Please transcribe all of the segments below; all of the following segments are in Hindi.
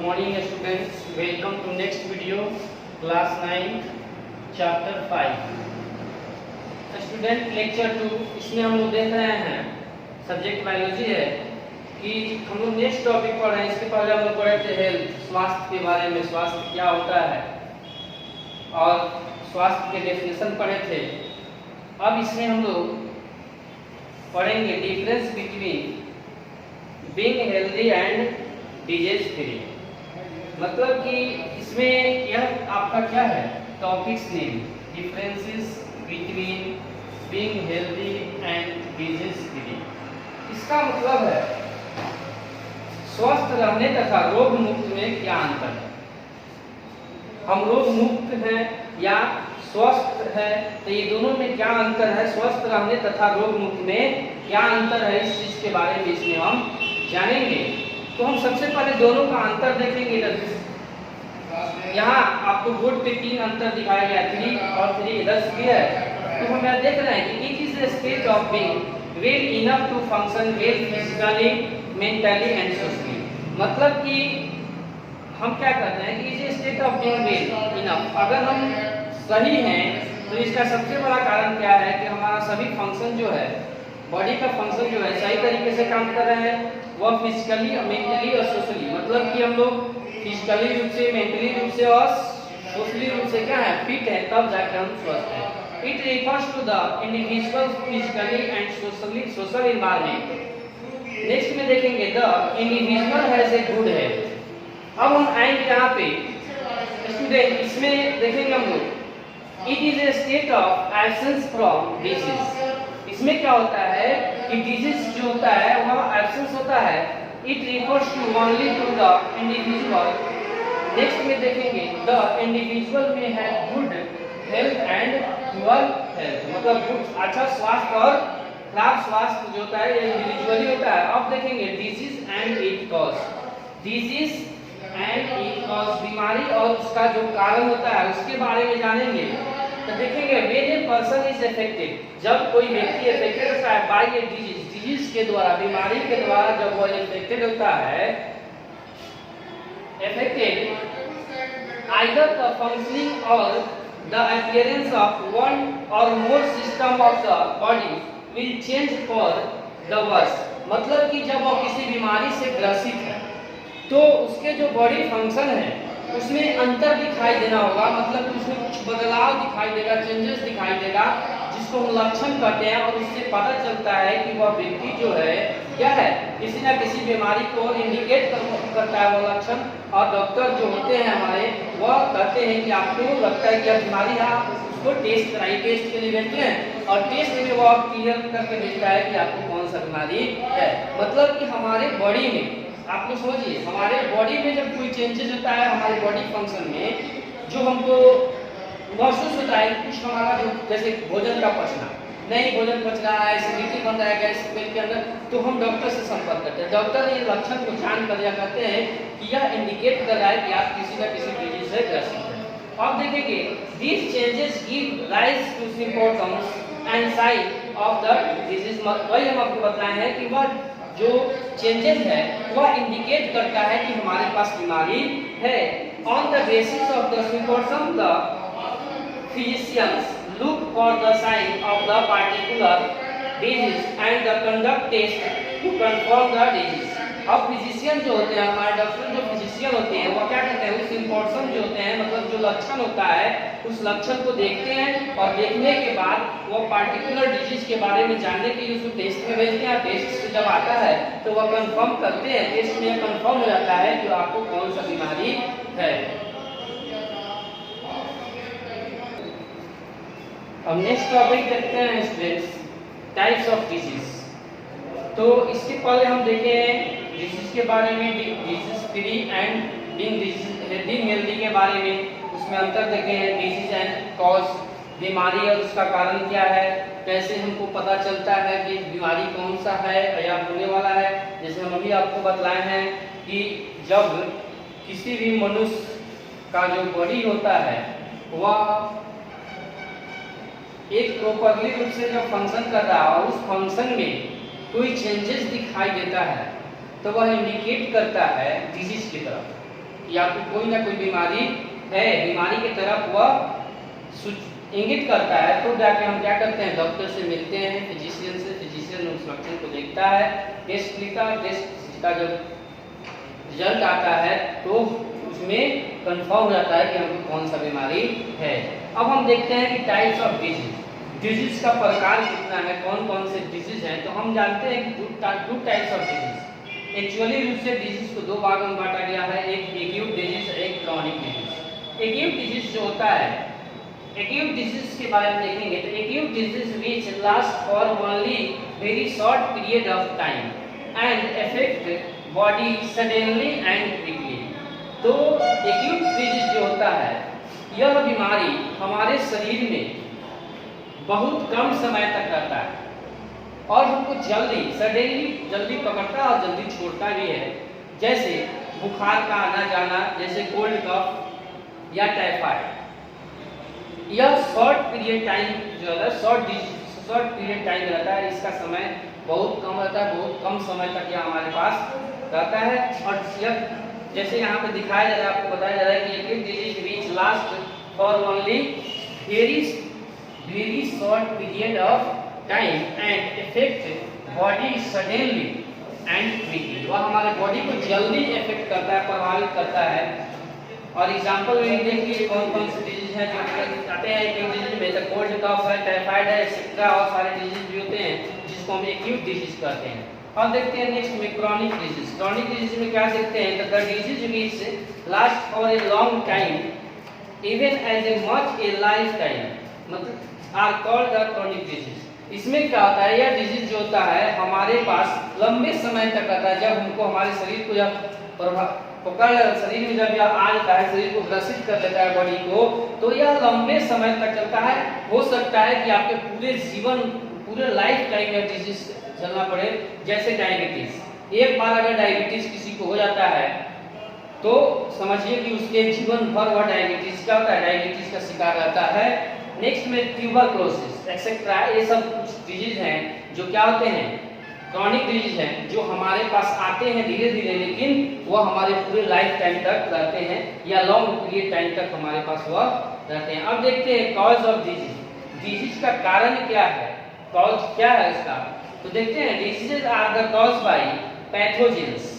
morning students, welcome to next video, class 9 chapter 5 student lecture 2। इसमें हम लोग देख रहे हैं सब्जेक्ट बायोलॉजी है कि हम लोग नेक्स्ट टॉपिक पढ़ रहे हैं। इसके पहले हम लोग पढ़े थे हेल्थ, स्वास्थ्य के बारे में, स्वास्थ्य क्या होता है और स्वास्थ्य के डेफिनेशन पढ़े थे। अब इसमें हम लोग पढ़ेंगे difference between being healthy and disease free. मतलब कि इसमें यह आपका क्या है topics name, differences between being healthy and disease free. इसका मतलब है स्वस्थ रहने तथा रोग मुक्त में क्या अंतर है। हम रोग मुक्त हैं या स्वस्थ है, तो ये दोनों में क्या अंतर है, स्वस्थ रहने तथा रोग मुक्त में क्या अंतर है, इस चीज के बारे में इसमें हम जानेंगे। तो हम सबसे पहले दोनों का अंतर देखेंगे। यहाँ आपको बोर्ड पे 3 अंतर दिखाया गया, 3 और 3 इधर क्लियर है। तो हम यहाँ देख रहे हैं कि it is a state of being well enough to function well physically, mentally and socially. मतलब कि हम क्या करते हैं कि is state of being well enough. अगर हम सही हैं तो इसका सबसे बड़ा कारण क्या है कि हमारा सभी फंक्शन जो है, बॉडी का फंक्शन जो है सही तरीके से काम कर रहे हैं, वह फिजिकली, मेंटली और सोशली। मतलब कि हम लोग फिजिकली रूप से, मेंटली रूप से और सोशली रूप से क्या है, फिट है, तब जाकर हम स्वस्थ हैं। It refers to the individual physically and social environment. Next में देखेंगे the individual has a good health. अब हम आएंगे यहाँ पे स्टूडेंट, इसमें देखेंगे हम लोग it is a state of absence from disease. इसमें क्या होता है कि डिजीज जो होता है वह एब्सेंस होता है। It refers to only to the individual. Next में देखेंगे द इंडिविजुअल में है good health and poor health. मतलब गुड अच्छा स्वास्थ्य और खराब स्वास्थ्य जो होता है ये इंडिविजुअली होता है। अब देखेंगे disease and it cause. Disease and it cause, बीमारी और उसका जो कारण होता है उसके बारे में जानेंगे। तो देखेंगे when a person is affected, जब कोई व्यक्ति अफेक्टेड होता है बाय ए डिजीज, डिजीज के द्वारा, बीमारी के द्वारा जब वो अफेक्टेड होता है, अफेक्टेड आइदर द फंक्शनिंग और द अपीयरेंस ऑफ वन और more system of the body will change for the worse. मतलब कि जब वो किसी बीमारी से ग्रसित है तो उसके जो बॉडी फंक्शन है उसमें अंतर दिखाई देना होगा। मतलब उसमें कुछ बदलाव दिखाई देगा, चेंजेस दिखाई देगा, जिसको हम लक्षण कहते हैं। और उससे पता चलता है कि वह व्यक्ति जो है क्या है, किसी न किसी बीमारी को इंडिकेट करता है वो लक्षण। और डॉक्टर जो होते हैं हमारे, वह कहते हैं कि आपको लगता है कि आप बीमारी है, आप उसको टेस्ट कराइए। टेस्ट के लिए भेजते हैं और टेस्ट में वो क्लियर करके भेजता है कि आपको कौन सा बीमारी है। मतलब कि हमारे बॉडी में, आप लोग समझिए, हमारे बॉडी में जब कोई चेंजेस होता है, हमारे बॉडी फंक्शन में जो हमको महसूस होता है, कुछ हमारा जो जैसे भोजन का पचना, नहीं भोजन पच रहा है, एसिडिटी बन रहा है गैस पेट के अंदर, तो हम डॉक्टर से संपर्क करते हैं। डॉक्टर ये लक्षण को जान कर या कहते हैं कि यह इंडिकेट कर रहा है कि आप किसी न किसी डिजीज से ग्रसित हैं। अब देखेंगे these changes give rise to symptoms and sign of the disease. वही हम आपको बताए हैं कि वह जो चेंजेस है वह इंडिकेट करता है कि हमारे पास बीमारी है। On the basis of the symptoms the physicians look for the sign of the particular disease and the conduct test to confirm the disease. अब फिजिशियन जो होते हैं, हमारे डॉक्टर जो फिजिशियन होते हैं, वो क्या करते हैं, उस सिम्पटम्स जो होते हैं, मतलब जो लक्षण होता है, उस लक्षण को देखते हैं और देखने के बाद वो पार्टिकुलर डिजीज के बारे में जानने के लिए उसको टेस्ट में भेजते हैं। टेस्ट से जब आता है तो वह कंफर्म करते हैं, टेस्ट में कंफर्म हो जाता है कि आपको कौन सा बीमारी है। अब नेक्स्ट टॉपिक देखते हैं स्टूडेंट्स, टाइप्स ऑफ डिजीज। तो इसके पहले हम देखें डिजीज के बारे में, disease free and being healthy के बारे में। उसमें अंतर देखे हैं, डिजीज एंड कॉज, बीमारी और उसका कारण क्या है, कैसे हमको पता चलता है कि बीमारी कौन सा है या होने वाला है। जैसे हम अभी आपको बतलाए हैं कि जब किसी भी मनुष्य का जो बॉडी होता है वह एक प्रॉपरली रूप से जब फंक्शन कर रहा है और उस फंक्शन में कोई चेंजेस दिखाई देता है तो वह इंडिकेट करता है डिजीज की तरफ। या फिर कोई ना कोई बीमारी है, बीमारी की तरफ वह इंगित करता है, तो जाके हम क्या करते हैं, डॉक्टर से मिलते हैं, फिजिशियन से, फिजिशियन उस लक्षण को देखता है, टेस्ट लिखता है, टेस्ट का जब रिजल्ट आता है तो उसमें कंफर्म हो जाता है कि हमको कौन सा बीमारी है। अब हम देखते हैं कि टाइप्स ऑफ डिजीज का प्रकार कितना है, कौन कौन से डिजीज हैं। तो हम जानते हैं कि two types of disease. Actually रूप से डिजीज को दो भाग में बांटा गया है, एक एक्यूट डिजीज, एक क्रॉनिक डिजीज। एक्यूट डिजीज जो होता है, एक्यूट डिजीज के बारे में देखेंगे तो acute disease which last for only very short period of time and affect body suddenly and quickly. तो एक्यूट डिजीज जो होता है, यह बीमारी हमारे शरीर में बहुत कम समय तक रहता है और हमको जल्दी पकड़ता है और जल्दी छोड़ता भी है। जैसे बुखार का आना जाना, जैसे कोल्ड कफ या टाइफाइड। यह शॉर्ट पीरियड टाइम जो है, शॉर्ट पीरियड टाइम रहता है, इसका समय बहुत कम रहता है, बहुत कम समय तक यह हमारे पास रहता है। और यह जैसे यहाँ पे दिखाया जा रहा है, आपको बताया जा रहा है कि acute disease which last for only very short period of time and effect body suddenly and quickly. वह हमारे बॉडी को जल्दी इफेक्ट करता है, प्रभावित करता है। और एग्जांपल में देखिए कौन कौन से डिजीज हैं जो आते हैं एक्यूट डिजीज में, तो कोल्ड कफ है, टाइफाइड है, एक्सेट्रा, और सारे डिजीज भी होते हैं जिसको हम एक्यूट डिजीज कहते हैं। अब देखते हैं नेक्स्ट में क्रॉनिक डिजीज। क्रॉनिक डिजीज में क्या देखते हैं, तो the disease which last for a long time even as a much a life time, मतलब are called the chronic disease. इसमें क्या होता है, यह डिजीज जो होता है हमारे पास लंबे समय तक रहता है। जब हमको हमारे शरीर को जब पकड़ शरीर में जब यह आ जाता है, शरीर को ग्रसित कर लेता है बॉडी को, तो यह लंबे समय तक चलता है। हो सकता है कि आपके पूरे जीवन, पूरे लाइफ टाइम यह डिजीज चलना पड़े। जैसे डायबिटीज, एक बार अगर डायबिटीज किसी को हो जाता है तो समझिए कि उसके जीवन भर वह डायबिटीज का होता है, डायबिटीज का शिकार रहता है। नेक्स्ट में ट्यूबरक्लोसिस एक्सेट्रा, ये सब कुछ डिजीज हैं जो क्या होते हैं, क्रॉनिक डिजीज हैं, जो हमारे पास आते हैं धीरे धीरे, लेकिन वह हमारे पूरे लाइफ टाइम तक रहते हैं या लॉन्ग पीरियड टाइम तक हमारे पास वह रहते हैं। अब देखते हैं कॉज ऑफ डिजीज। डिजीज का कारण क्या है, कॉज क्या है इसका, तो देखते हैं diseases are the cause by pathogens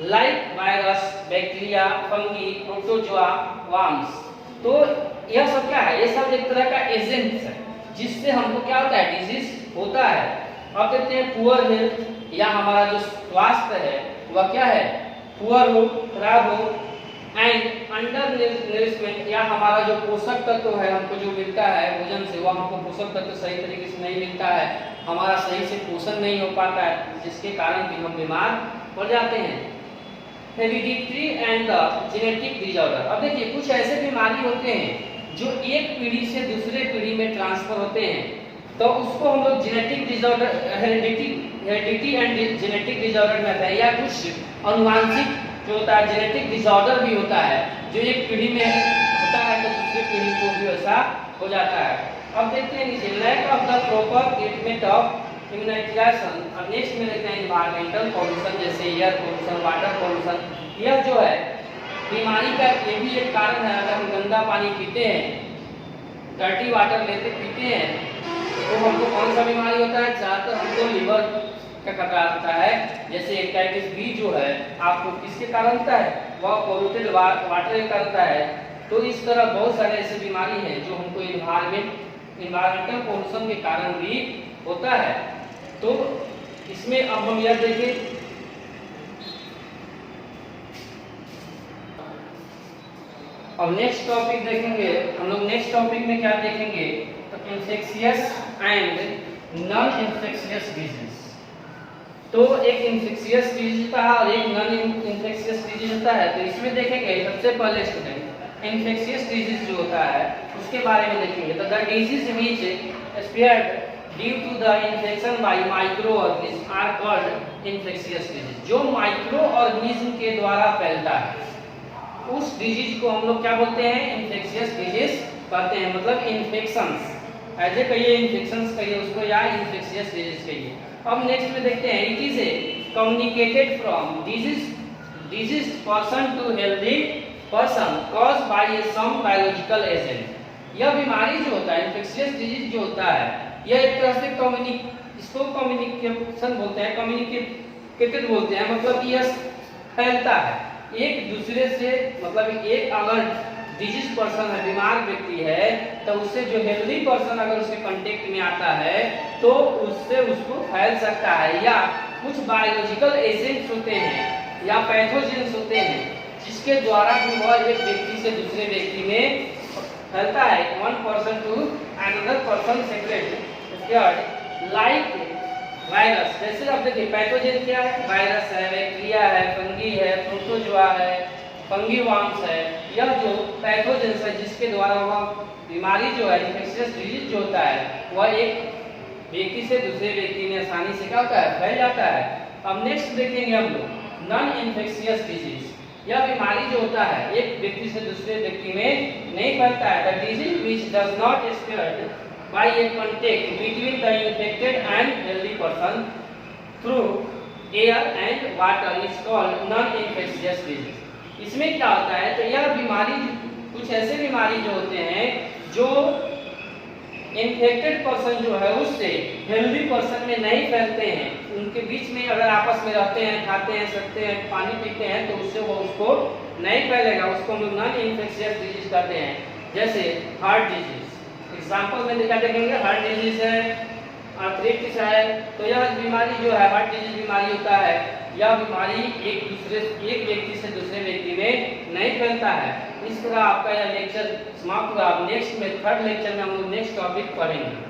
like virus, bacteria, fungi, protozoa, worms. तो यह सब क्या है, ये सब एक तरह का एजेंट है जिससे हमको क्या होता है, डिजीज होता है। अब देखते हैं पुअर हेल्थ, या हमारा जो स्वास्थ्य है वह क्या है, पुअर हो, खराब हो, एंड अंडर नरिशमेंट, या हमारा जो पोषक तत्व है हमको जो मिलता है भोजन से, वह हमको पोषक तत्व सही तरीके से नहीं मिलता है, हमारा सही से पोषण नहीं हो पाता है, जिसके कारण भी हम बीमार पड़ जाते हैं। Hereditary and the genetic disorder. अब देखिए कुछ ऐसे बीमारी होते हैं जो एक पीढ़ी से दूसरे पीढ़ी में ट्रांसफर होते हैं, तो उसको हम लोग genetic disorder, heredity and genetic disorder में आता है। या कुछ अनुवांशिक जो होता है जेनेटिक डिसऑर्डर भी होता है, जो एक पीढ़ी में होता है तो दूसरी पीढ़ी को भी ऐसा हो जाता है। अब देखते हैं नीचे lack of the proper treatment of immunization. अब नेक्स्ट में देखते हैं एनवायरमेंटल पॉल्यूशन, जैसे एयर पॉल्यूशन, वाटर पॉल्यूशन। यह जो है बीमारी का ये भी एक कारण है। अगर हम गंदा पानी पीते हैं, डर्टी वाटर लेते पीते हैं, तो हमको कौन सा बीमारी होता है, ज़्यादातर हमको लीवर का खतरा होता है। जैसे हेपेटाइटिस बी जो है आपको किसके कारण होता है, वह पॉल्यूटेड वाटर के कारण होता है। तो इस तरह बहुत सारे ऐसे बीमारी हैं जो हमको इन्वायरमेंटल पॉल्यूशन के कारण भी होता है। तो इसमें अब हम यह देखें, अब नेक्स्ट टॉपिक देखेंगे हम लोग। नेक्स्ट टॉपिक में क्या देखेंगे, तो infectious and non infectious disease. तो एक इन्फेक्शियस डिजीज होता है और एक नॉन इन्फेक्शियस डिजीज होता है। तो इसमें देखेंगे सबसे पहले स्टूडेंट इन्फेक्शियस डिजीज जो होता है उसके बारे में देखेंगे। तो the disease which spread due to the infection by micro organism are called infectious disease. जो माइक्रो ऑर्गेनिज्म के द्वारा फैलता है उस डिजीज को हम लोग क्या बोलते हैं, इन्फेक्शियस डिजीज कहते हैं। मतलब इन्फेक्शंस, ऐसे कहिए इन्फेक्शंस कहिए उसको, या इन्फेक्शियस डिजीज कहिए। अब नेक्स्ट में देखते हैं, it is a communicated from disease diseased person to healthy person caused by some biological agent। यह बीमारी जो होता है, इन्फेक्शियस डिजीज जो होता है, यह एक तरह से इसको कम्युनिकेशन बोलते हैं, कम्युनिकेटेड बोलते हैं, मतलब यह फैलता है एक दूसरे से। मतलब एक अगर डिजीज पर्सन है, बीमार व्यक्ति है, तो उससे जो हेल्दी पर्सन अगर उसके कांटेक्ट में आता है तो उससे उसको फैल सकता है। या कुछ बायोलॉजिकल एजेंट्स होते हैं या पैथोजेंस होते हैं जिसके द्वारा भी वह एक व्यक्ति से दूसरे व्यक्ति में फैलता है, one person to another person separate, like virus. जैसे आप देखिए पैथोजेन क्या है, वायरस है, बैक्टीरिया है, फंगी है, प्रोटोजोआ है, फंगीवर्म्स है। यह जो पैथोजेंस है जिसके द्वारा वह बीमारी जो है, इन्फेक्शियस डिजीज जो होता है, वह एक व्यक्ति से दूसरे व्यक्ति में आसानी से क्या होता है, फैल जाता है। अब नेक्स्ट देखेंगे हम लोग नॉन इन्फेक्शियस डिजीज। यह बीमारी जो होता है एक व्यक्ति से दूसरे व्यक्ति में नहीं फैलता है। The disease which does not spread by a contact between the infected and healthy person through air and water is called non-infectious disease। इसमें क्या होता है, तो यह बीमारी कुछ ऐसे बीमारी जो होते हैं जो इन्फेक्टेड पर्सन जो है उससे हेल्दी पर्सन में नहीं फैलते हैं। उनके बीच में अगर आपस में रहते हैं, खाते हैं, सकते हैं, पानी पीते हैं, तो उससे वो उसको नहीं फैलेगा। उसको हम नॉन इन्फेक्शियस डिजीज कहते हैं। जैसे हार्ट डिजीज, एग्जाम्पल में देखा देखेंगे, हार्ट डिजीज है, आर्थराइटिस है, तो यह बीमारी जो है हार्ट डिजीज बीमारी होता है, यह बीमारी एक व्यक्ति से दूसरे व्यक्ति में नहीं फैलता है। इस तरह आपका यह लेक्चर समाप्त हुआ। अब नेक्स्ट में थर्ड लेक्चर में हम लोग नेक्स्ट टॉपिक पढ़ेंगे।